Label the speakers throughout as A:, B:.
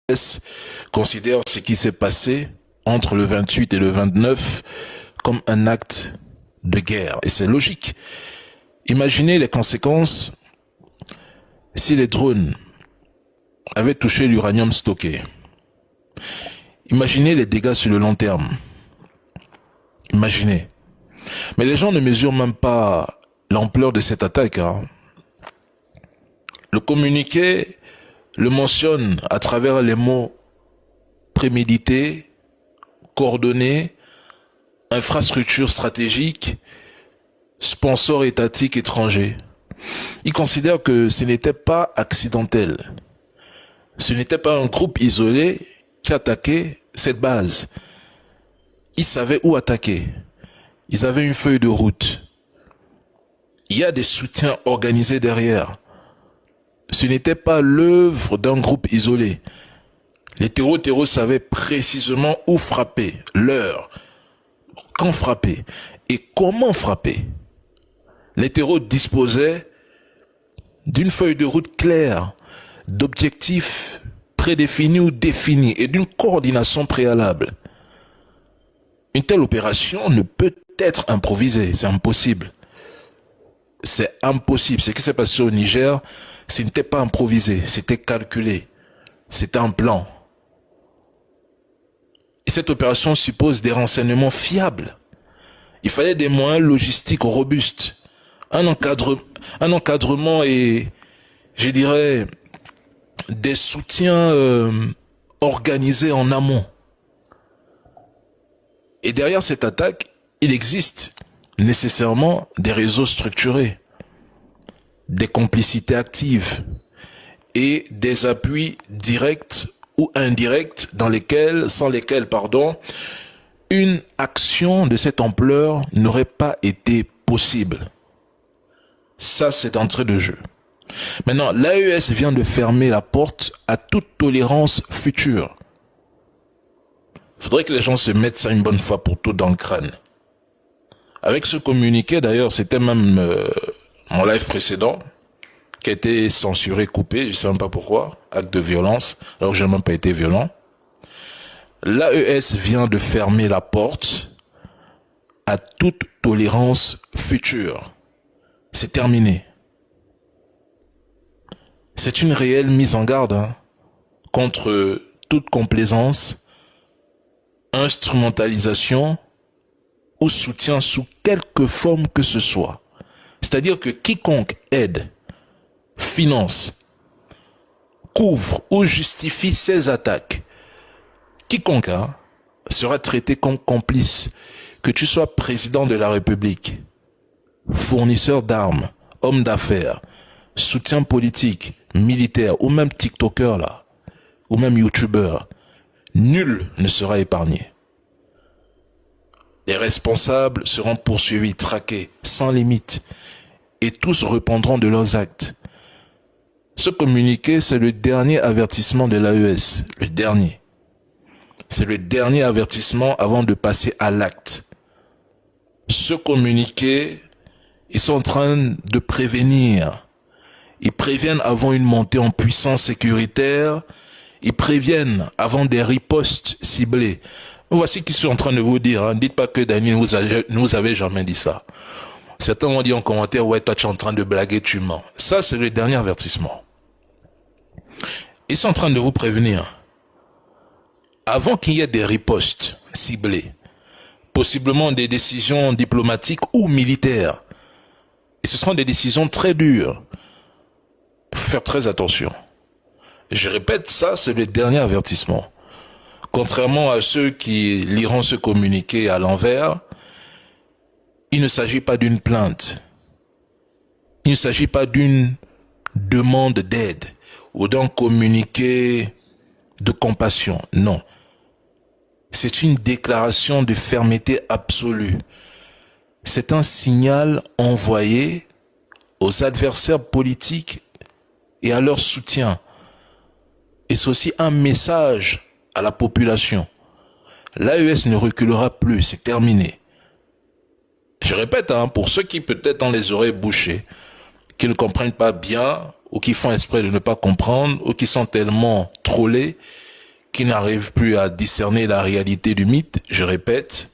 A: l'AES considère ce qui s'est passé entre le 28 et le 29 comme un acte de guerre. Et c'est logique. Imaginez les conséquences si les drones avaient touché l'uranium stocké. Imaginez les dégâts sur le long terme. Imaginez. Mais les gens ne mesurent même pas l'ampleur de cette attaque. Le communiqué le mentionne à travers les mots prémédité, coordonné, infrastructure stratégique, sponsor étatique étranger. Il considère que ce n'était pas accidentel. Ce n'était pas un groupe isolé qui attaquait cette base. Ils savaient où attaquer. Ils avaient une feuille de route. Il y a des soutiens organisés derrière. Ce n'était pas l'œuvre d'un groupe isolé. Les terreaux savaient précisément où frapper, l'heure, quand frapper et comment frapper. Les terreaux disposaient d'une feuille de route claire, d'objectifs prédéfinis ou définis et d'une coordination préalable. Une telle opération ne peut être improvisée, c'est impossible. C'est impossible. Ce qui s'est passé au Niger, ce n'était pas improvisé, c'était calculé, c'était un plan. Et cette opération suppose des renseignements fiables. Il fallait des moyens logistiques robustes, un encadrement et, je dirais, des soutiens organisés en amont. Et derrière cette attaque, il existe nécessairement des réseaux structurés, des complicités actives et des appuis directs ou indirects sans lesquels, une action de cette ampleur n'aurait pas été possible. Ça, c'est d'entrée de jeu. Maintenant, l'AES vient de fermer la porte à toute tolérance future. Il faudrait que les gens se mettent ça une bonne fois pour toutes dans le crâne. Avec ce communiqué, d'ailleurs, c'était même mon live précédent, qui a été censuré, coupé, je ne sais même pas pourquoi, acte de violence, alors que je n'ai même pas été violent. L'AES vient de fermer la porte à toute tolérance future. C'est terminé. C'est une réelle mise en garde contre toute complaisance, instrumentalisation ou soutien sous quelque forme que ce soit. C'est-à-dire que quiconque aide, finance, couvre ou justifie ces attaques, quiconque sera traité comme complice, que tu sois président de la République, fournisseur d'armes, homme d'affaires, soutien politique, militaire ou même TikToker là, ou même YouTuber, nul ne sera épargné. Les responsables seront poursuivis, traqués, sans limite, et tous répondront de leurs actes. Ce communiqué, c'est le dernier avertissement de l'AES, le dernier. C'est le dernier avertissement avant de passer à l'acte. Ce communiqué, ils sont en train de prévenir. Ils préviennent avant une montée en puissance sécuritaire. Ils préviennent avant des ripostes ciblées. Voici ce qu'ils sont en train de vous dire. Dites pas que Daniel nous avait jamais dit ça. Certains m'ont dit en commentaire, ouais, toi tu es en train de blaguer, tu mens. Ça, c'est le dernier avertissement. Ils sont en train de vous prévenir. Avant qu'il y ait des ripostes ciblées, possiblement des décisions diplomatiques ou militaires, et ce seront des décisions très dures, il faut faire très attention. Je répète, ça, c'est le dernier avertissement. Contrairement à ceux qui liront ce communiqué à l'envers, il ne s'agit pas d'une plainte. Il ne s'agit pas d'une demande d'aide ou d'un communiqué de compassion. Non. C'est une déclaration de fermeté absolue. C'est un signal envoyé aux adversaires politiques et à leur soutien. Et c'est aussi un message à la population. L'AES ne reculera plus, c'est terminé. Je répète, pour ceux qui peut-être ont les oreilles bouchées, qui ne comprennent pas bien, ou qui font exprès de ne pas comprendre, ou qui sont tellement trollés, qui n'arrivent plus à discerner la réalité du mythe, je répète,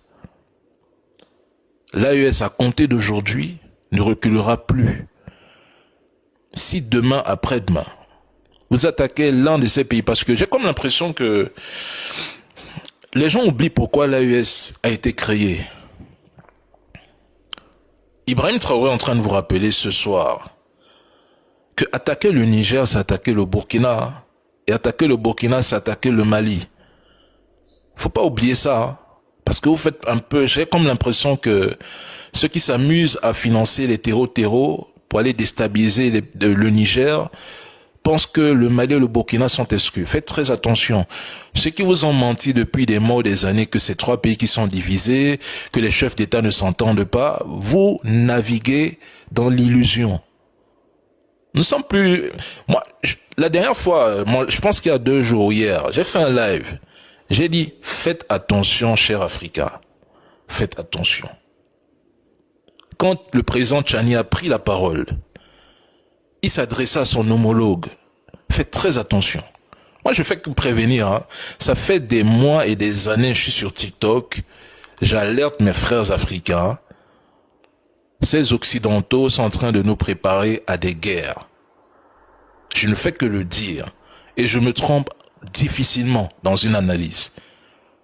A: l'AES à compter d'aujourd'hui ne reculera plus. Si demain, après-demain, vous attaquez l'un de ces pays, parce que j'ai comme l'impression que les gens oublient pourquoi l'AES a été créée. Ibrahim Traoré est en train de vous rappeler ce soir que attaquer le Niger, c'est attaquer le Burkina, et attaquer le Burkina, c'est attaquer le Mali. Faut pas oublier ça, hein, parce que vous faites un peu, j'ai comme l'impression que ceux qui s'amusent à financer les terreaux pour aller déstabiliser le Niger pensent que le Mali et le Burkina sont exclus. Faites très attention. Ceux qui vous ont menti depuis des mois ou des années que ces trois pays qui sont divisés, que les chefs d'État ne s'entendent pas, vous naviguez dans l'illusion. Nous sommes plus... Moi, la dernière fois, je pense qu'il y a 2 jours, hier, j'ai fait un live. J'ai dit, faites attention, chers Africains. Faites attention. Quand le président Tchani a pris la parole, il s'adressa à son homologue. Faites très attention. Moi, je fais que prévenir. Hein. Ça fait des mois et des années, je suis sur TikTok. J'alerte mes frères africains. Ces Occidentaux sont en train de nous préparer à des guerres. Je ne fais que le dire. Et je me trompe difficilement dans une analyse.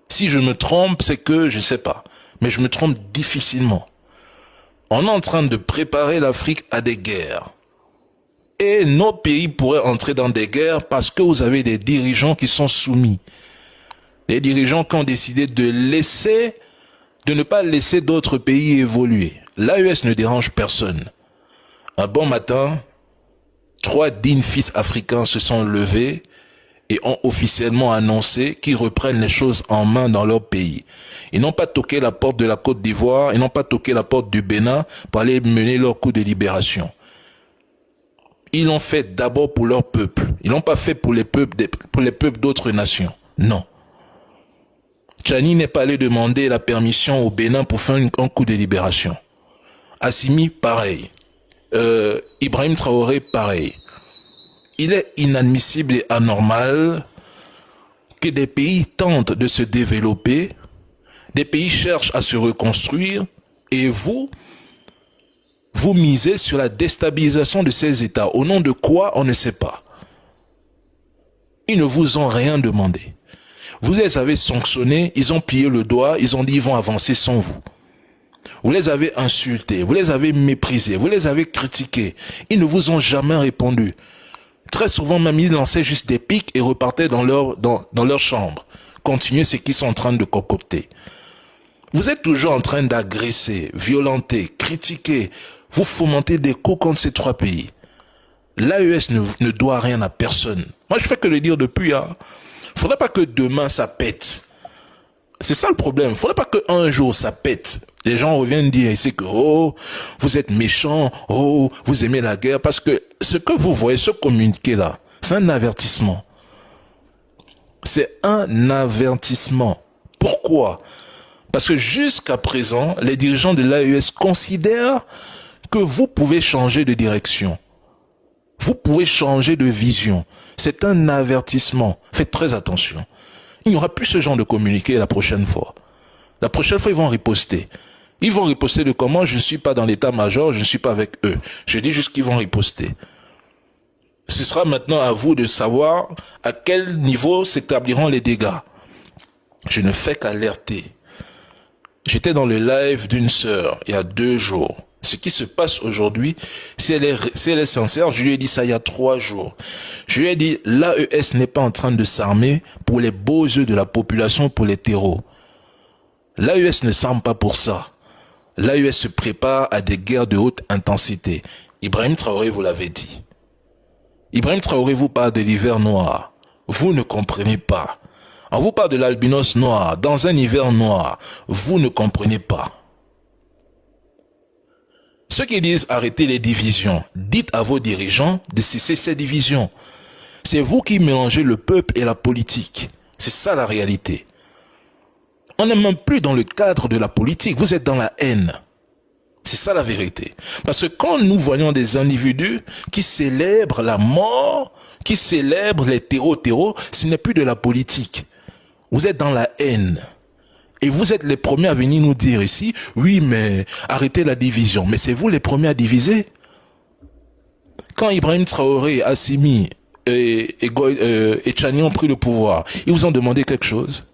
A: Si je me trompe, c'est que je ne sais pas. Mais je me trompe difficilement. On est en train de préparer l'Afrique à des guerres. Et nos pays pourraient entrer dans des guerres parce que vous avez des dirigeants qui sont soumis. Des dirigeants qui ont décidé de ne pas laisser d'autres pays évoluer. L'AES ne dérange personne. Un bon matin, 3 dignes fils africains se sont levés et ont officiellement annoncé qu'ils reprennent les choses en main dans leur pays. Ils n'ont pas toqué la porte de la Côte d'Ivoire, ils n'ont pas toqué la porte du Bénin pour aller mener leur coup de libération. Ils l'ont fait d'abord pour leur peuple. Ils l'ont pas fait pour les peuples d'autres nations. Non. Tchani n'est pas allé demander la permission au Bénin pour faire un coup de libération. Assimi, pareil. Ibrahim Traoré, pareil. Il est inadmissible et anormal que des pays tentent de se développer, des pays cherchent à se reconstruire, et vous misez sur la déstabilisation de ces États. Au nom de quoi, on ne sait pas. Ils ne vous ont rien demandé. Vous les avez sanctionnés, ils ont plié le doigt, ils ont dit ils vont avancer sans vous. Vous les avez insultés, vous les avez méprisés, vous les avez critiqués. Ils ne vous ont jamais répondu. Très souvent, même, ils lançaient juste des pics et repartaient dans leur chambre. Continuez ce qu'ils sont en train de concocter. Vous êtes toujours en train d'agresser, violenter, critiquer. Vous fomentez des coups contre ces 3 pays. L'AES ne doit rien à personne. Moi, je fais que le dire depuis. Hein. Faudrait pas que demain ça pète. C'est ça le problème. Faudrait pas qu'un jour ça pète. Les gens reviennent dire ici que oh, vous êtes méchants, oh, vous aimez la guerre. Parce que ce que vous voyez, ce communiqué là, c'est un avertissement. C'est un avertissement. Pourquoi? Parce que jusqu'à présent, les dirigeants de l'AES considèrent que vous pouvez changer de direction. Vous pouvez changer de vision. C'est un avertissement. Faites très attention. Il n'y aura plus ce genre de communiqué la prochaine fois. La prochaine fois, ils vont riposter. Ils vont riposter de comment je ne suis pas dans l'état-major, je ne suis pas avec eux. Je dis juste qu'ils vont riposter. Ce sera maintenant à vous de savoir à quel niveau s'établiront les dégâts. Je ne fais qu'alerter. J'étais dans le live d'une sœur il y a 2 jours. Ce qui se passe aujourd'hui, si elle est sincère, je lui ai dit ça il y a 3 jours. Je lui ai dit, l'AES n'est pas en train de s'armer pour les beaux yeux de la population, pour les terreaux. L'AES ne s'arme pas pour ça. L'AES se prépare à des guerres de haute intensité. Ibrahim Traoré vous l'avait dit. Ibrahim Traoré vous parle de l'hiver noir. Vous ne comprenez pas. On vous parle de l'albinos noir, dans un hiver noir. Vous ne comprenez pas. Ceux qui disent arrêtez les divisions, dites à vos dirigeants de cesser ces divisions. C'est vous qui mélangez le peuple et la politique. C'est ça la réalité. On n'est même plus dans le cadre de la politique, vous êtes dans la haine. C'est ça la vérité. Parce que quand nous voyons des individus qui célèbrent la mort, qui célèbre les terreaux, ce n'est plus de la politique. Vous êtes dans la haine. Et vous êtes les premiers à venir nous dire ici, oui, mais arrêtez la division. Mais c'est vous les premiers à diviser. Quand Ibrahim Traoré, Assimi et Tchani ont pris le pouvoir, ils vous ont demandé quelque chose.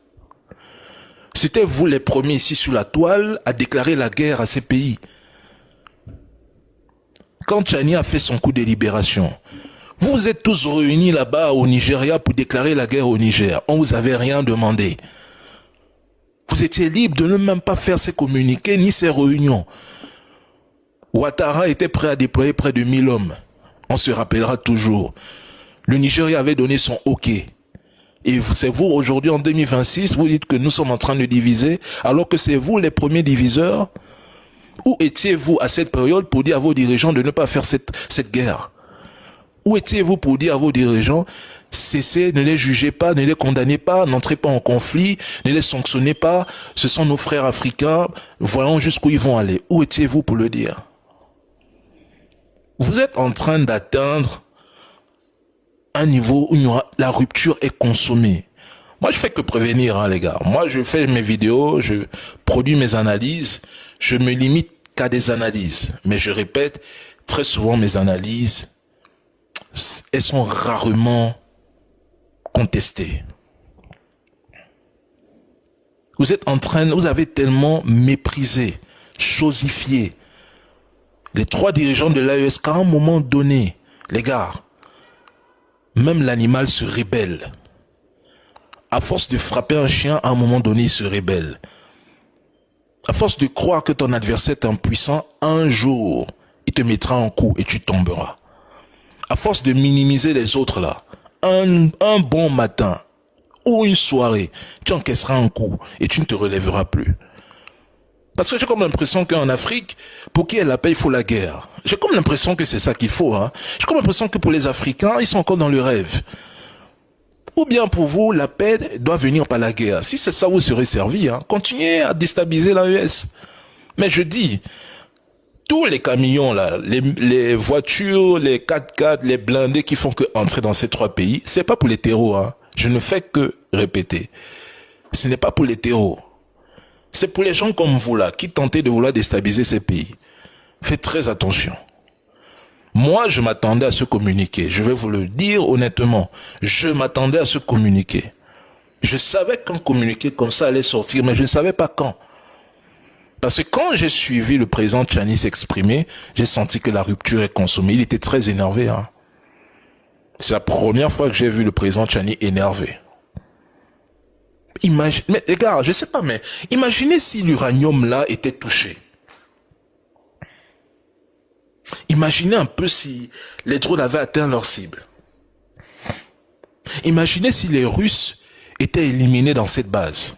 A: C'était vous les premiers ici sur la toile à déclarer la guerre à ces pays. Quand Tchani a fait son coup de libération, vous vous êtes tous réunis là-bas au Nigeria pour déclarer la guerre au Niger. On vous avait rien demandé. Vous étiez libre de ne même pas faire ces communiqués ni ces réunions. Ouattara était prêt à déployer près de 1000 hommes. On se rappellera toujours. Le Nigeria avait donné son OK. Et c'est vous, aujourd'hui, en 2026, vous dites que nous sommes en train de diviser, alors que c'est vous les premiers diviseurs. Où étiez-vous à cette période pour dire à vos dirigeants de ne pas faire cette guerre? Où étiez-vous pour dire à vos dirigeants, cessez, ne les jugez pas, ne les condamnez pas, n'entrez pas en conflit, ne les sanctionnez pas, ce sont nos frères africains, voyons jusqu'où ils vont aller. Où étiez-vous pour le dire? Vous êtes en train d'atteindre un niveau où la rupture est consommée. Moi, je fais que prévenir, hein, les gars. Moi, je fais mes vidéos, je produis mes analyses, je me limite qu'à des analyses. Mais je répète, très souvent, mes analyses, elles sont rarement contestées. Vous avez tellement méprisé, chosifié les trois dirigeants de l'AES qu'à un moment donné, les gars, même l'animal se rébelle. À force de frapper un chien, à un moment donné, il se rébelle. À force de croire que ton adversaire est impuissant, un jour, il te mettra en coup et tu tomberas. À force de minimiser les autres là, un bon matin ou une soirée, tu encaisseras un coup et tu ne te relèveras plus. Parce que j'ai comme l'impression qu'en Afrique, pour qu'il y ait la paix, il faut la guerre. J'ai comme l'impression que c'est ça qu'il faut. Hein. J'ai comme l'impression que pour les Africains, ils sont encore dans le rêve. Ou bien pour vous, la paix doit venir par la guerre. Si c'est ça, vous serez servi. Hein. Continuez à déstabiliser l'AES. Mais je dis, tous les camions là, les voitures, les 4x4, les blindés qui font que entrer dans ces trois pays, c'est pas pour les terreaux. Hein. Je ne fais que répéter. Ce n'est pas pour les terreaux. C'est pour les gens comme vous là, qui tentez de vouloir déstabiliser ces pays. Faites très attention. Moi, je m'attendais à ce communiqué. Je vais vous le dire honnêtement. Je m'attendais à ce communiqué. Je savais qu'un communiqué comme ça allait sortir, mais je ne savais pas quand. Parce que quand j'ai suivi le président Tchani s'exprimer, j'ai senti que la rupture est consommée. Il était très énervé. Hein. C'est la première fois que j'ai vu le président Tchani énervé. Mais les gars, je sais pas, mais imaginez si l'uranium là était touché. Imaginez un peu si les drones avaient atteint leur cible. Imaginez si les Russes étaient éliminés dans cette base.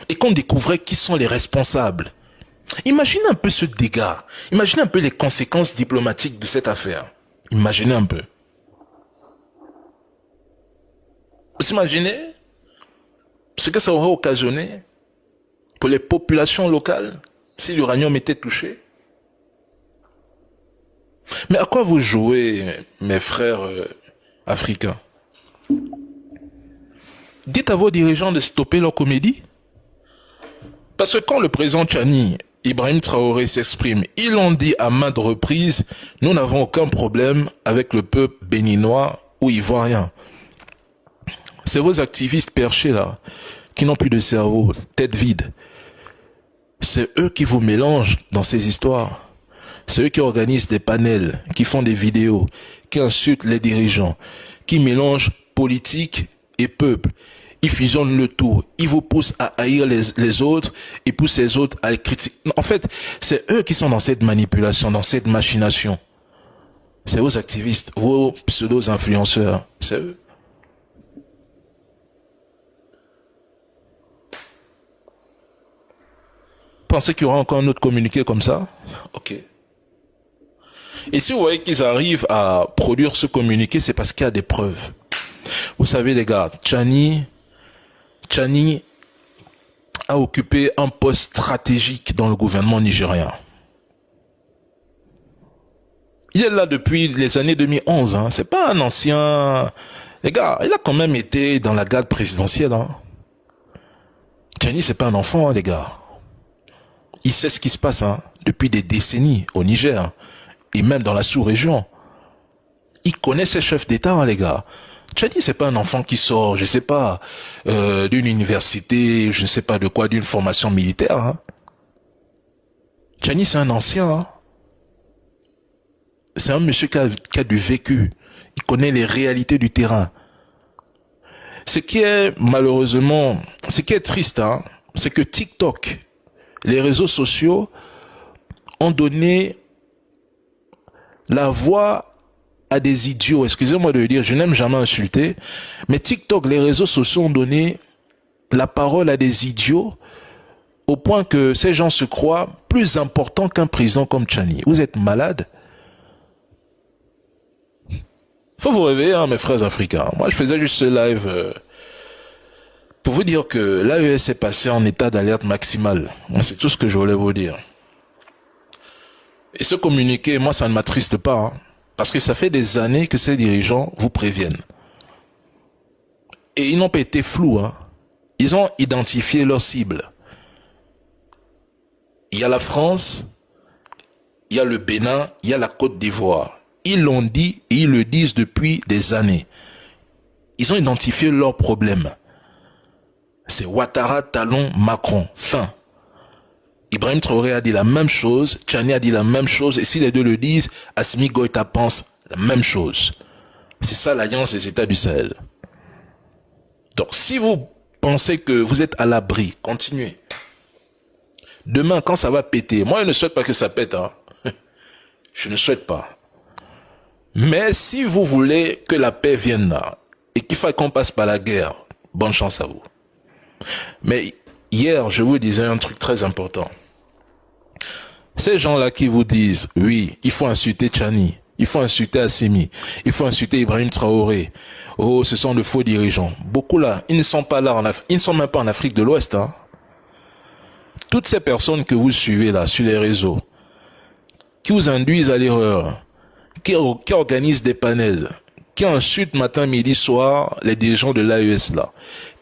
A: Et qu'on découvrait qui sont les responsables. Imaginez un peu ce dégât. Imaginez un peu les conséquences diplomatiques de cette affaire. Imaginez un peu. Vous imaginez ce que ça aurait occasionné pour les populations locales si l'uranium était touché? Mais à quoi vous jouez, mes frères africains? Dites à vos dirigeants de stopper leur comédie. Parce que quand le président Tchani, Ibrahim Traoré s'exprime, ils l'ont dit à maintes reprises, nous n'avons aucun problème avec le peuple béninois ou ivoirien. C'est vos activistes perchés là, qui n'ont plus de cerveau, tête vide. C'est eux qui vous mélangent dans ces histoires. C'est eux qui organisent des panels, qui font des vidéos, qui insultent les dirigeants, qui mélangent politique et peuple. Ils fusionnent le tout. Ils vous poussent à haïr les autres et poussent les autres à les critiquer. En fait, c'est eux qui sont dans cette manipulation, dans cette machination. C'est vos activistes, vos pseudo-influenceurs. C'est eux. Pensez qu'il y aura encore un autre communiqué comme ça? Ok. Et si vous voyez qu'ils arrivent à produire ce communiqué, c'est parce qu'il y a des preuves. Vous savez les gars, Tchani a occupé un poste stratégique dans le gouvernement nigérien. Il est là depuis les années 2011. Hein. C'est pas un ancien... Les gars, il a quand même été dans la garde présidentielle. Hein. Tchani, c'est pas un enfant, hein, les gars. Il sait ce qui se passe hein, depuis des décennies au Niger et même dans la sous-région. Il connaît ses chefs d'État, hein, les gars. Tchani, c'est pas un enfant qui sort, je sais pas, d'une université, je ne sais pas de quoi, d'une formation militaire. Hein. Tchani, c'est un ancien. Hein. C'est un monsieur qui a du vécu. Il connaît les réalités du terrain. Ce qui est malheureusement, ce qui est triste, hein, c'est que TikTok, les réseaux sociaux ont donné la voix à des idiots. Excusez-moi de le dire, je n'aime jamais insulter, mais TikTok, les réseaux sociaux ont donné la parole à des idiots au point que ces gens se croient plus importants qu'un président comme Tchani. Vous êtes malades? Faut vous réveiller, hein, mes frères africains. Moi, je faisais juste ce live pour vous dire que l'AES est passé en état d'alerte maximale. Moi, c'est tout ce que je voulais vous dire. Et ce communiqué, moi, ça ne m'attriste pas, hein, parce que ça fait des années que ces dirigeants vous préviennent. Et ils n'ont pas été flous, hein. Ils ont identifié leur cible. Il y a la France, il y a le Bénin, il y a la Côte d'Ivoire. Ils l'ont dit et ils le disent depuis des années. Ils ont identifié leurs problèmes. C'est Ouattara, Talon, Macron. Fin. Ibrahim Traoré a dit la même chose, Tchani a dit la même chose, et si les deux le disent, Assimi Goïta pense la même chose. C'est ça l'alliance des États du Sahel. Donc, si vous pensez que vous êtes à l'abri, continuez. Demain, quand ça va péter, moi je ne souhaite pas que ça pète, hein. Je ne souhaite pas. Mais si vous voulez que la paix vienne là, et qu'il faut qu'on passe par la guerre, bonne chance à vous. Mais hier, je vous disais un truc très important. Ces gens-là qui vous disent, oui, il faut insulter Tchani, il faut insulter Assimi, il faut insulter Ibrahim Traoré, oh, ce sont de faux dirigeants. Beaucoup là, ils ne sont pas là, ils ne sont même pas en Afrique de l'Ouest. Hein. Toutes ces personnes que vous suivez là, sur les réseaux, qui vous induisent à l'erreur, qui organisent des panels, qui insultent matin, midi, soir les dirigeants de l'AES là.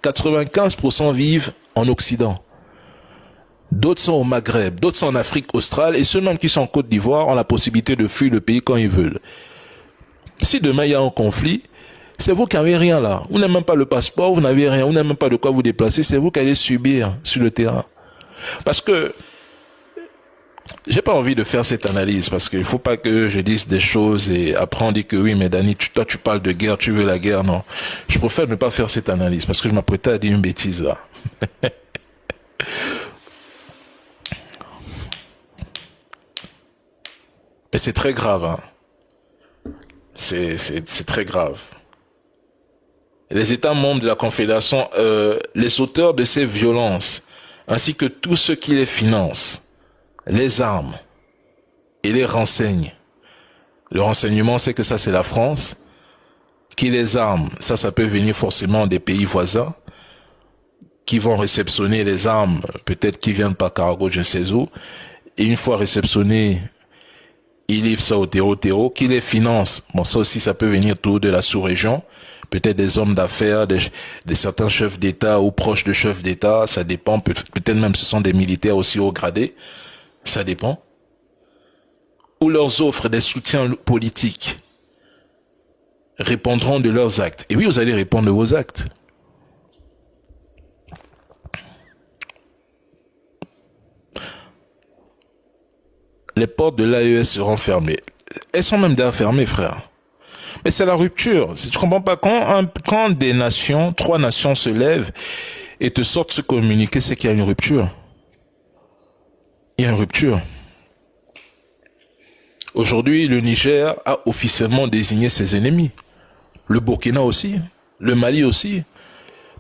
A: 95% vivent en Occident. D'autres sont au Maghreb, d'autres sont en Afrique australe, et ceux même qui sont en Côte d'Ivoire ont la possibilité de fuir le pays quand ils veulent. Si demain il y a un conflit, c'est vous qui n'avez rien là. Vous n'avez même pas le passeport, vous n'avez rien, vous n'avez même pas de quoi vous déplacer, c'est vous qui allez subir sur le terrain. Parce que j'ai pas envie de faire cette analyse, parce qu'il faut pas que je dise des choses et après on dit que oui, mais Dani, toi tu parles de guerre, tu veux la guerre, non. Je préfère ne pas faire cette analyse, parce que je m'apprêtais à dire une bêtise là. Mais c'est très grave, hein. C'est très grave. Les États membres de la Confédération, les auteurs de ces violences, ainsi que tous ceux qui les financent, les armes et les renseignent. Le renseignement, c'est que ça, c'est la France. Qui les arme, ça peut venir forcément des pays voisins qui vont réceptionner les armes, peut-être qui viennent par cargo, je ne sais où. Et une fois réceptionné, ils livrent ça au terreau, qui les finance. Bon, ça aussi, ça peut venir tout de la sous-région. Peut-être des hommes d'affaires, des certains chefs d'État ou proches de chefs d'État, ça dépend. Peut-être même ce sont des militaires aussi haut gradés. Ça dépend. Ou leurs offres des soutiens politiques répondront de leurs actes. Et oui, vous allez répondre de vos actes. Les portes de l'AES seront fermées. Elles sont même déjà fermées, frère. Mais c'est la rupture. Je comprends pas. Quand des nations, 3 nations se lèvent et te sortent ce communiqué, c'est qu'il y a une rupture. Il y a une rupture. Aujourd'hui, le Niger a officiellement désigné ses ennemis. Le Burkina aussi. Le Mali aussi.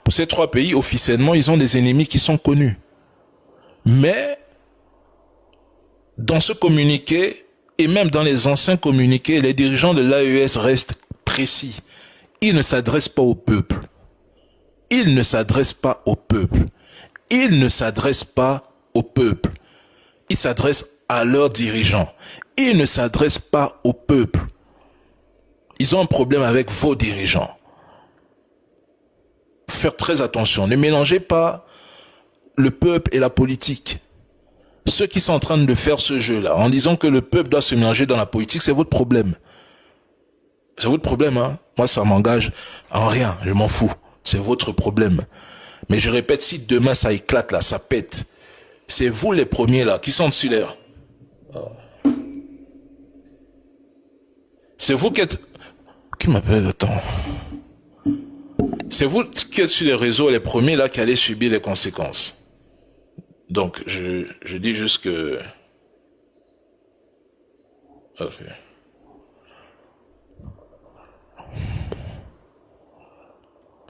A: Pour ces 3 pays, officiellement, ils ont des ennemis qui sont connus. Mais, dans ce communiqué, et même dans les anciens communiqués, les dirigeants de l'AES restent précis. Ils ne s'adressent pas au peuple. Ils ne s'adressent pas au peuple. Ils ne s'adressent pas au peuple. Ils s'adressent à leurs dirigeants. Ils ne s'adressent pas au peuple. Ils ont un problème avec vos dirigeants. Faire très attention. Ne mélangez pas le peuple et la politique. Ceux qui sont en train de faire ce jeu-là, en disant que le peuple doit se mélanger dans la politique, c'est votre problème. C'est votre problème, hein. Moi, ça m'engage en rien. Je m'en fous. C'est votre problème. Mais je répète, si demain ça éclate là, ça pète, c'est vous les premiers là qui sont dessus l'air. C'est vous qui êtes... Qui m'appelle? Attends. C'est vous qui êtes sur les réseaux les premiers là qui allez subir les conséquences. Donc, je dis juste que... Ok.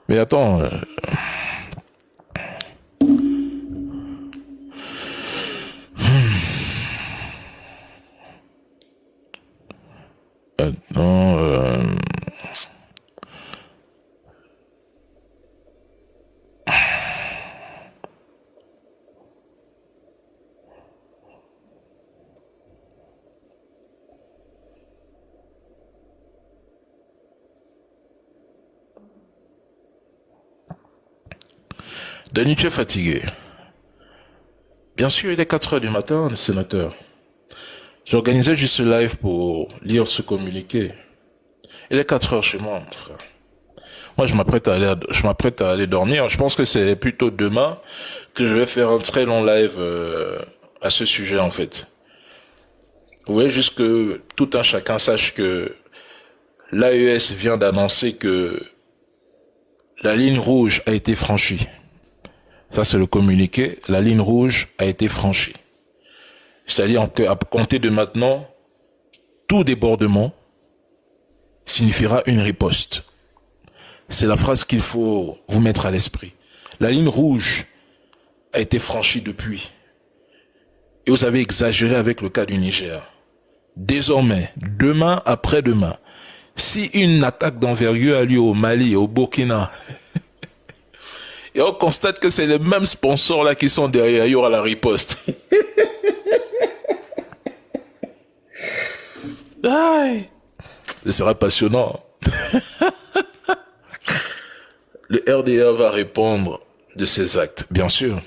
A: Mais attends... Attends... Denis, tu es fatigué. Bien sûr, il est 4 heures du matin, le sénateur. J'organisais juste ce live pour lire ce communiqué. Il est 4 heures chez moi, mon frère. Moi, je m'apprête à aller dormir. Je pense que c'est plutôt demain que je vais faire un très long live à ce sujet, en fait. Vous voyez, juste que tout un chacun sache que l'AES vient d'annoncer que la ligne rouge a été franchie. Ça, c'est le communiqué. La ligne rouge a été franchie. C'est-à-dire qu'à compter de maintenant, tout débordement signifiera une riposte. C'est la phrase qu'il faut vous mettre à l'esprit. La ligne rouge a été franchie depuis. Et vous avez exagéré avec le cas du Niger. Désormais, demain, après-demain, si une attaque d'envergure a lieu au Mali et au Burkina, et on constate que c'est les mêmes sponsors là qui sont derrière, il y aura la riposte. Aïe, ce sera passionnant. Le RDA va répondre de ses actes, bien sûr.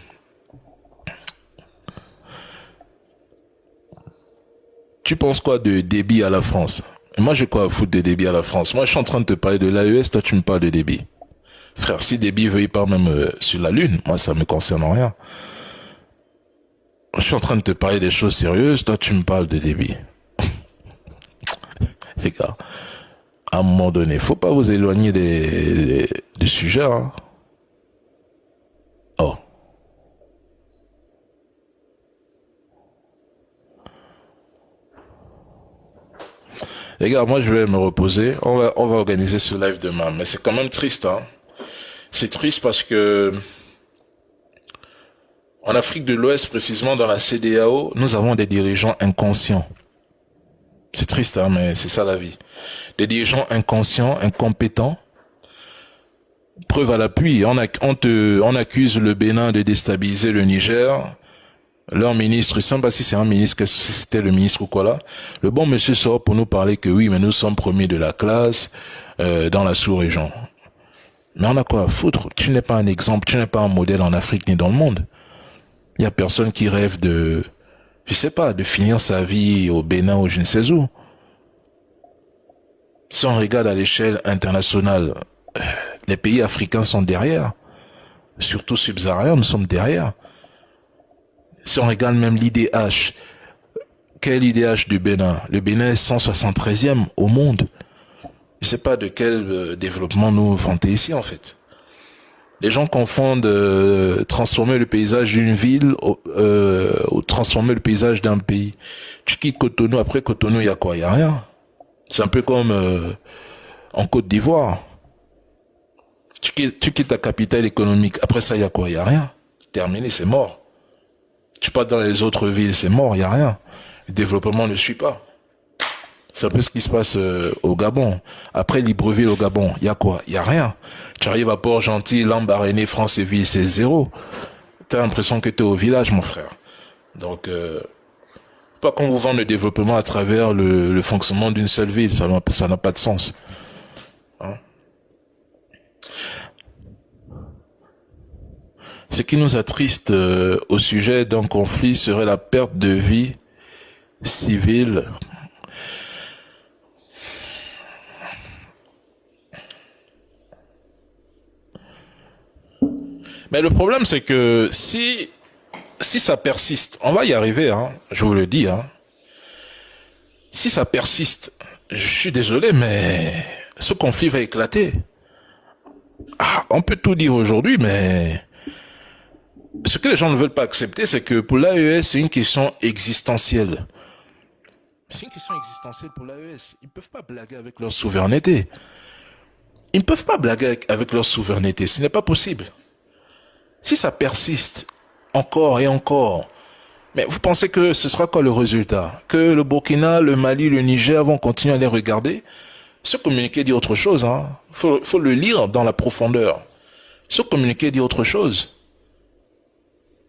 A: Tu penses quoi de débit à la France? Moi, j'ai quoi à foutre de débit à la France? Moi, je suis en train de te parler de l'AES, toi, tu me parles de débit. Frère, si débit veut y part même sur la Lune, moi, ça me concerne en rien. Je suis en train de te parler des choses sérieuses, toi, tu me parles de débit. Les gars, à un moment donné, faut pas vous éloigner du sujet, hein. Oh. Les gars, moi je vais me reposer. On va organiser ce live demain. Mais c'est quand même triste, hein. C'est triste parce que en Afrique de l'Ouest, précisément dans la CEDEAO, nous avons des dirigeants inconscients. C'est triste, hein, mais c'est ça la vie. Des dirigeants inconscients, incompétents. Preuve à l'appui, on accuse le Bénin de déstabiliser le Niger. Leur ministre, je ne sais pas si c'est un ministre, si c'était le ministre ou quoi là. Le bon monsieur sort pour nous parler que oui, mais nous sommes premiers de la classe dans la sous-région. Mais on a quoi à foutre? Tu n'es pas un exemple, tu n'es pas un modèle en Afrique ni dans le monde. Il y a personne qui rêve de, je sais pas, de finir sa vie au Bénin ou je ne sais où. Si on regarde à l'échelle internationale, les pays africains sont derrière. Surtout subsahariens, nous sommes derrière. Si on regarde même l'IDH, quel IDH du Bénin? Le Bénin est 173e au monde. Je sais pas de quel développement nous vantons ici en fait. Les gens confondent transformer le paysage d'une ville ou transformer le paysage d'un pays. Tu quittes Cotonou, après Cotonou, il y a quoi? Il y a rien. C'est un peu comme en Côte d'Ivoire. Tu quittes la capitale économique, après ça, il y a quoi? Il y a rien. Terminé, c'est mort. Tu pars dans les autres villes, c'est mort, il y a rien. Le développement ne suit pas. C'est un peu ce qui se passe au Gabon. Après Libreville au Gabon, il y a quoi? Il y a rien. Tu arrives à Port-Gentil, Lambaréné, Franceville, c'est zéro. T'as l'impression que t'es au village, mon frère. Donc, Pas qu'on vous vende le développement à travers le fonctionnement d'une seule ville, ça n'a pas de sens. Hein? Ce qui nous attriste au sujet d'un conflit serait la perte de vie civile. Mais le problème, c'est que si ça persiste, on va y arriver, hein, je vous le dis, hein. Si ça persiste, je suis désolé, mais ce conflit va éclater. Ah, on peut tout dire aujourd'hui, mais ce que les gens ne veulent pas accepter, c'est que pour l'AES, c'est une question existentielle. C'est une question existentielle pour l'AES. Ils ne peuvent pas blaguer avec leur souveraineté. Ils ne peuvent pas blaguer avec leur souveraineté. Ce n'est pas possible. Si ça persiste encore et encore, mais vous pensez que ce sera quoi le résultat? Que le Burkina, le Mali, le Niger vont continuer à les regarder? Ce communiqué dit autre chose, hein. Faut le lire dans la profondeur. Ce communiqué dit autre chose.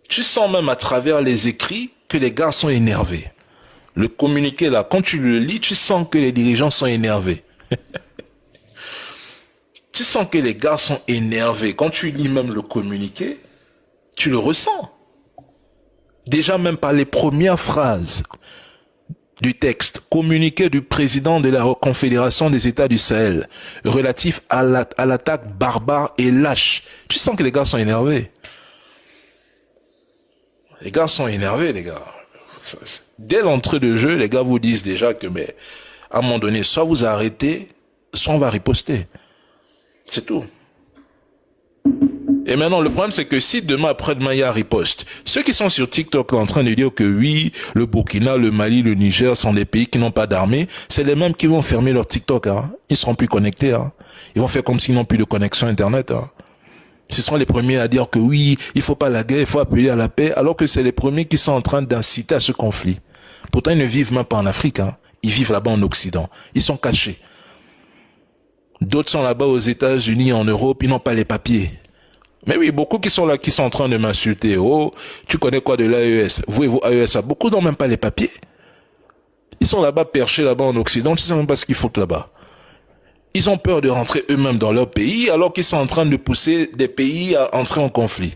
A: Tu sens même à travers les écrits que les gars sont énervés. Le communiqué là, quand tu le lis, tu sens que les dirigeants sont énervés. Tu sens que les gars sont énervés. Quand tu lis même le communiqué, tu le ressens. Déjà même par les premières phrases du texte, communiqué du président de la Confédération des États du Sahel, relatif à l'attaque barbare et lâche. Tu sens que les gars sont énervés. Les gars sont énervés, les gars. Dès l'entrée de jeu, les gars vous disent déjà que, mais, à un moment donné, soit vous arrêtez, soit on va riposter. C'est tout. Et maintenant, le problème, c'est que si demain, après-demain, il y a riposte, ceux qui sont sur TikTok en train de dire que oui, le Burkina, le Mali, le Niger sont des pays qui n'ont pas d'armée, c'est les mêmes qui vont fermer leur TikTok, hein. Ils seront plus connectés, hein. Ils vont faire comme s'ils n'ont plus de connexion Internet, hein. Ce sont les premiers à dire que oui, il faut pas la guerre, il faut appeler à la paix, alors que c'est les premiers qui sont en train d'inciter à ce conflit. Pourtant, ils ne vivent même pas en Afrique, hein. Ils vivent là-bas en Occident. Ils sont cachés. D'autres sont là-bas aux États-Unis, en Europe, ils n'ont pas les papiers. Mais oui, beaucoup qui sont là, qui sont en train de m'insulter. Oh, tu connais quoi de l'AES? Vous et vos AES, beaucoup n'ont même pas les papiers. Ils sont là-bas, perchés là-bas en Occident, tu sais même pas ce qu'ils foutent là-bas. Ils ont peur de rentrer eux-mêmes dans leur pays, alors qu'ils sont en train de pousser des pays à entrer en conflit.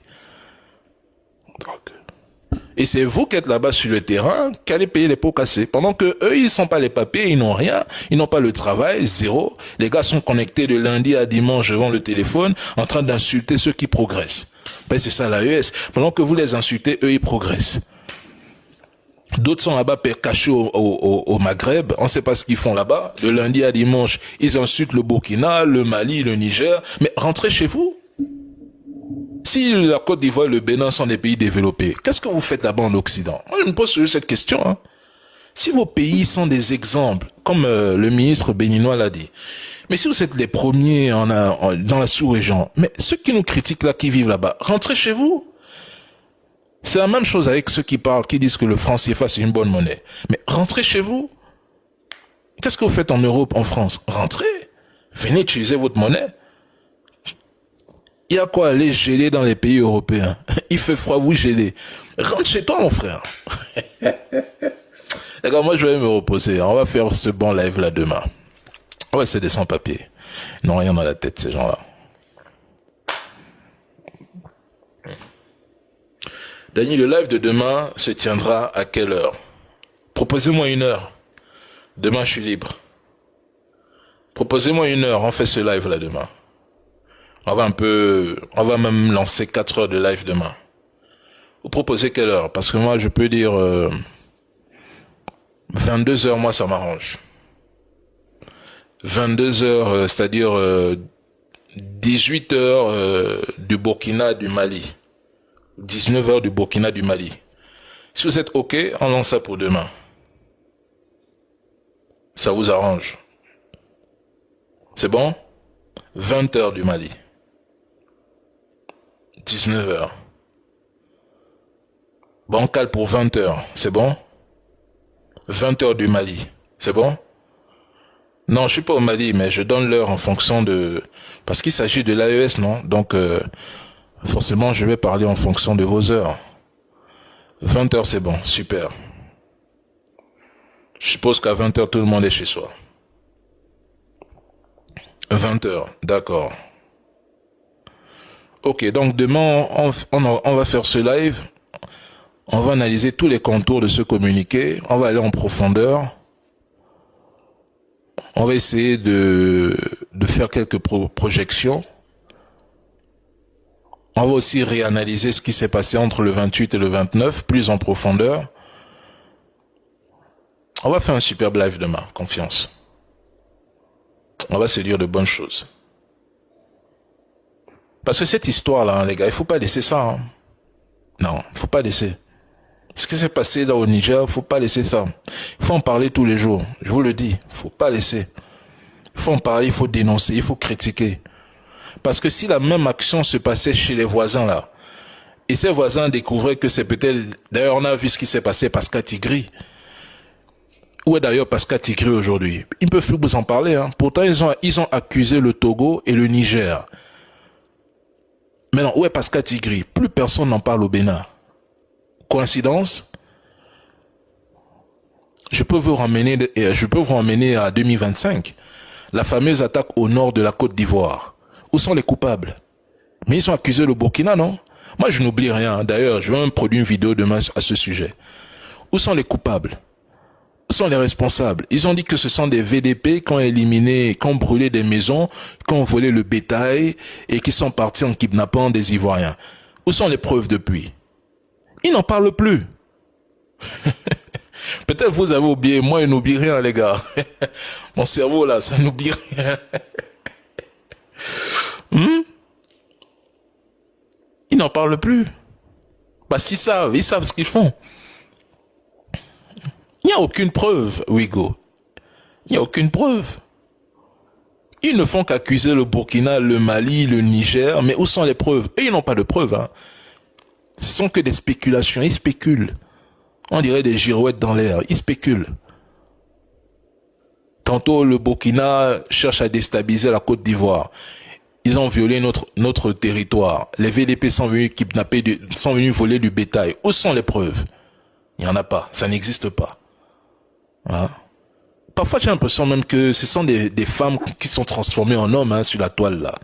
A: Et c'est vous qui êtes là-bas sur le terrain, qui allez payer les pots cassés. Pendant que eux, ils n'ont pas les papiers, ils n'ont rien, ils n'ont pas le travail, zéro. Les gars sont connectés de lundi à dimanche devant le téléphone, en train d'insulter ceux qui progressent. Ben, c'est ça l'AES. Pendant que vous les insultez, eux, ils progressent. D'autres sont là-bas cachés au Maghreb, on ne sait pas ce qu'ils font là-bas. De lundi à dimanche, ils insultent le Burkina, le Mali, le Niger. Mais rentrez chez vous. Si la Côte d'Ivoire et le Bénin sont des pays développés, qu'est-ce que vous faites là-bas en Occident? Moi, je me pose toujours cette question. Hein. Si vos pays sont des exemples, comme le ministre béninois l'a dit, mais si vous êtes les premiers dans la sous-région, mais ceux qui nous critiquent là, qui vivent là-bas, rentrez chez vous. C'est la même chose avec ceux qui parlent, qui disent que le franc CFA c'est une bonne monnaie. Mais rentrez chez vous. Qu'est-ce que vous faites en Europe, en France? Rentrez. Venez utiliser votre monnaie. Il y a quoi aller geler dans les pays européens? Il fait froid, vous gelez. Rentre chez toi, mon frère. D'accord, moi je vais me reposer. On va faire ce bon live là demain. Ouais, c'est des sans-papiers. Ils n'ont rien dans la tête, ces gens-là. Dany, le live de demain se tiendra à quelle heure? Proposez-moi une heure. Demain, je suis libre. Proposez-moi une heure, on fait ce live là demain. On va même lancer 4 heures de live demain. Vous proposez quelle heure? Parce que moi, je peux dire 22 heures, moi, ça m'arrange. 22 heures, c'est-à-dire 18 heures du Burkina et du Mali. 19 heures du Burkina du Mali. Si vous êtes OK, on lance ça pour demain. Ça vous arrange? C'est bon? 20 heures du Mali. 19 heures. Bon, cale pour 20 heures. C'est bon? 20 heures du Mali. C'est bon? Non, je suis pas au Mali, mais je donne l'heure en fonction de... Parce qu'il s'agit de l'AES, non? Donc, forcément, je vais parler en fonction de vos heures. 20 heures, c'est bon. Super. Je suppose qu'à 20h, tout le monde est chez soi. 20h, d'accord. Ok, donc demain, on va faire ce live. On va analyser tous les contours de ce communiqué. On va aller en profondeur. On va essayer de faire quelques projections. On va aussi réanalyser ce qui s'est passé entre le 28 et le 29, plus en profondeur. On va faire un superbe live demain, confiance. On va se dire de bonnes choses. Parce que cette histoire-là, hein, les gars, il faut pas laisser ça. Hein. Non, il faut pas laisser. Ce qui s'est passé là au Niger, il faut pas laisser ça. Il faut en parler tous les jours. Je vous le dis, il faut pas laisser. Il faut en parler, il faut dénoncer, il faut critiquer. Parce que si la même action se passait chez les voisins là, et ces voisins découvraient que c'est peut-être... D'ailleurs, on a vu ce qui s'est passé à Pascal Tigri. Où est d'ailleurs Pascal Tigri aujourd'hui? Ils ne peuvent plus vous en parler. Hein. Pourtant, ils ont accusé le Togo et le Niger. Maintenant, où est Pascal Tigri? Plus personne n'en parle au Bénin. Coïncidence? Je peux vous ramener à 2025. La fameuse attaque au nord de la Côte d'Ivoire. Où sont les coupables? Mais ils ont accusé le Burkina, non? Moi, je n'oublie rien. D'ailleurs, je vais même produire une vidéo demain à ce sujet. Où sont les coupables? Où sont les responsables? Ils ont dit que ce sont des VDP qui ont éliminé, qui ont brûlé des maisons, qui ont volé le bétail et qui sont partis en kidnappant des Ivoiriens. Où sont les preuves depuis? Ils n'en parlent plus. Peut-être vous avez oublié. Moi, je n'oublie rien, les gars. Mon cerveau, là, ça n'oublie rien. Ils n'en parlent plus. Parce qu'ils savent ce qu'ils font. Il n'y a aucune preuve, Ouigo. Il n'y a aucune preuve. Ils ne font qu'accuser le Burkina, le Mali, le Niger, mais où sont les preuves? Et ils n'ont pas de preuves. Hein. Ce sont que des spéculations. Ils spéculent. On dirait des girouettes dans l'air. Ils spéculent. Tantôt, le Burkina cherche à déstabiliser la Côte d'Ivoire. Ils ont violé notre territoire. Les VDP sont venus kidnapper, sont venus voler du bétail. Où sont les preuves? Il n'y en a pas. Ça n'existe pas. Hein? Parfois, j'ai l'impression même que ce sont des femmes qui sont transformées en hommes hein, sur la toile là.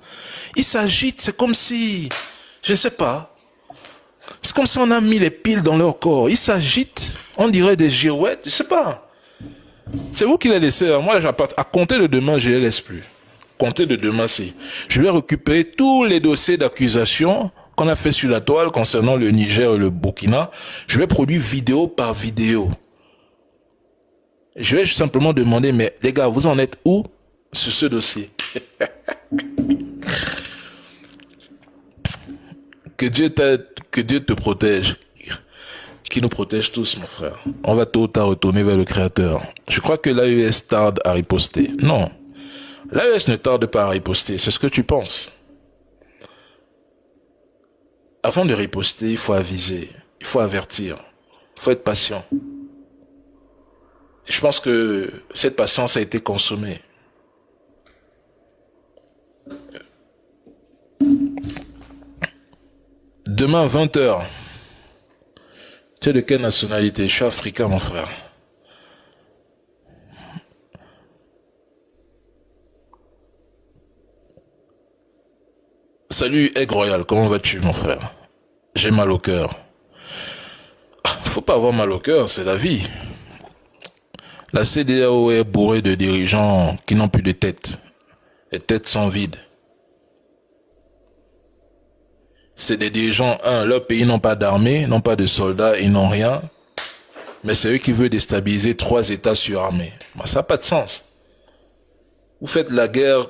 A: Ils s'agitent, c'est comme si, je ne sais pas, c'est comme si on a mis les piles dans leur corps. Ils s'agitent, on dirait des girouettes, je sais pas. C'est vous qui les laissez. Hein. Moi, à compter de demain, je les laisse plus. Compter de demain, si. Je vais récupérer tous les dossiers d'accusation qu'on a fait sur la toile concernant le Niger et le Burkina. Je vais produire vidéo par vidéo. Je vais simplement demander, mais les gars, vous en êtes où sur ce dossier? Que Dieu t'aide, que Dieu te protège. Qui nous protège tous, mon frère. On va tôt ou tard retourner vers le Créateur. Je crois que l'AES tarde à riposter. Non. L'AES ne tarde pas à riposter. C'est ce que tu penses. Avant de riposter, il faut aviser. Il faut avertir. Il faut être patient. Je pense que cette patience a été consommée. Demain, 20h. Tu es de quelle nationalité? Je suis africain, mon frère. Salut, Aigre Royal, comment vas-tu, mon frère? J'ai mal au cœur. Faut pas avoir mal au cœur, c'est la vie. La CEDEAO est bourrée de dirigeants qui n'ont plus de tête. Les têtes sont vides. C'est des dirigeants, leur pays n'ont pas d'armée, n'ont pas de soldats, ils n'ont rien. Mais c'est eux qui veulent déstabiliser 3 États surarmés. Ça n'a pas de sens. Vous faites la guerre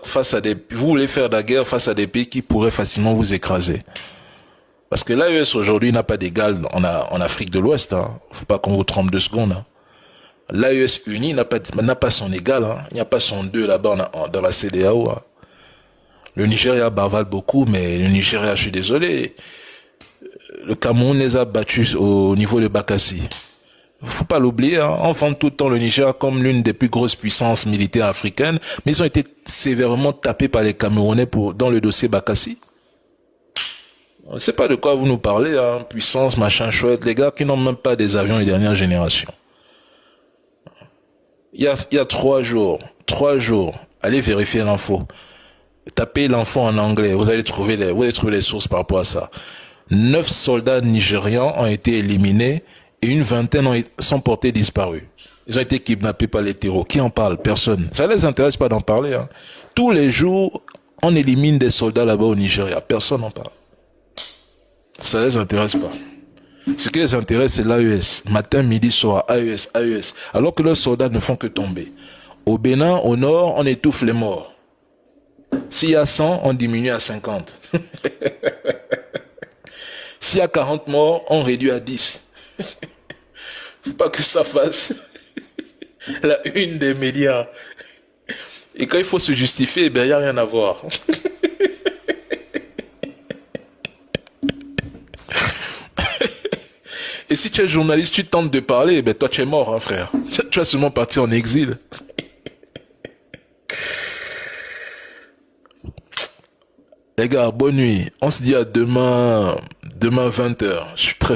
A: vous voulez faire la guerre face à des pays qui pourraient facilement vous écraser. Parce que l'AES aujourd'hui n'a pas d'égal en Afrique de l'Ouest. Hein. Faut pas qu'on vous trompe 2 secondes. Hein. L'AES uni n'a pas son égal. Hein. Il n'y a pas son 2 là-bas dans la CEDEAO. Hein. Le Nigeria bavale beaucoup, mais le Nigeria, je suis désolé. Le Cameroun les a battus au niveau de Bakassi. Faut pas l'oublier, hein. On vend tout le temps le Niger comme l'une des plus grosses puissances militaires africaines, mais ils ont été sévèrement tapés par les Camerounais dans le dossier Bakassi. On ne sait pas de quoi vous nous parlez, hein. Puissance, machin chouette, les gars qui n'ont même pas des avions de dernière génération. il y a 3 jours, allez vérifier l'info. Tapez l'info en anglais, vous allez trouver les sources par rapport à ça. 9 soldats nigérians ont été éliminés et une vingtaine sont portés disparus. Ils ont été kidnappés par les terreaux. Qui en parle? Personne. Ça les intéresse pas d'en parler. Hein. Tous les jours, on élimine des soldats là-bas au Nigeria. Personne n'en parle. Ça les intéresse pas. Ce qui les intéresse, c'est l'AES. Matin, midi, soir, AES, AES. Alors que leurs soldats ne font que tomber. Au Bénin, au nord, on étouffe les morts. S'il y a 100, on diminue à 50. S'il y a 40 morts, on réduit à 10. Faut pas que ça fasse la une des médias. Et quand il faut se justifier, ben, il n'y a rien à voir. Et si tu es journaliste, tu tentes de parler, ben toi tu es mort, hein, frère. Tu vas seulement partir en exil. Les gars, bonne nuit. On se dit à demain 20h. Je suis très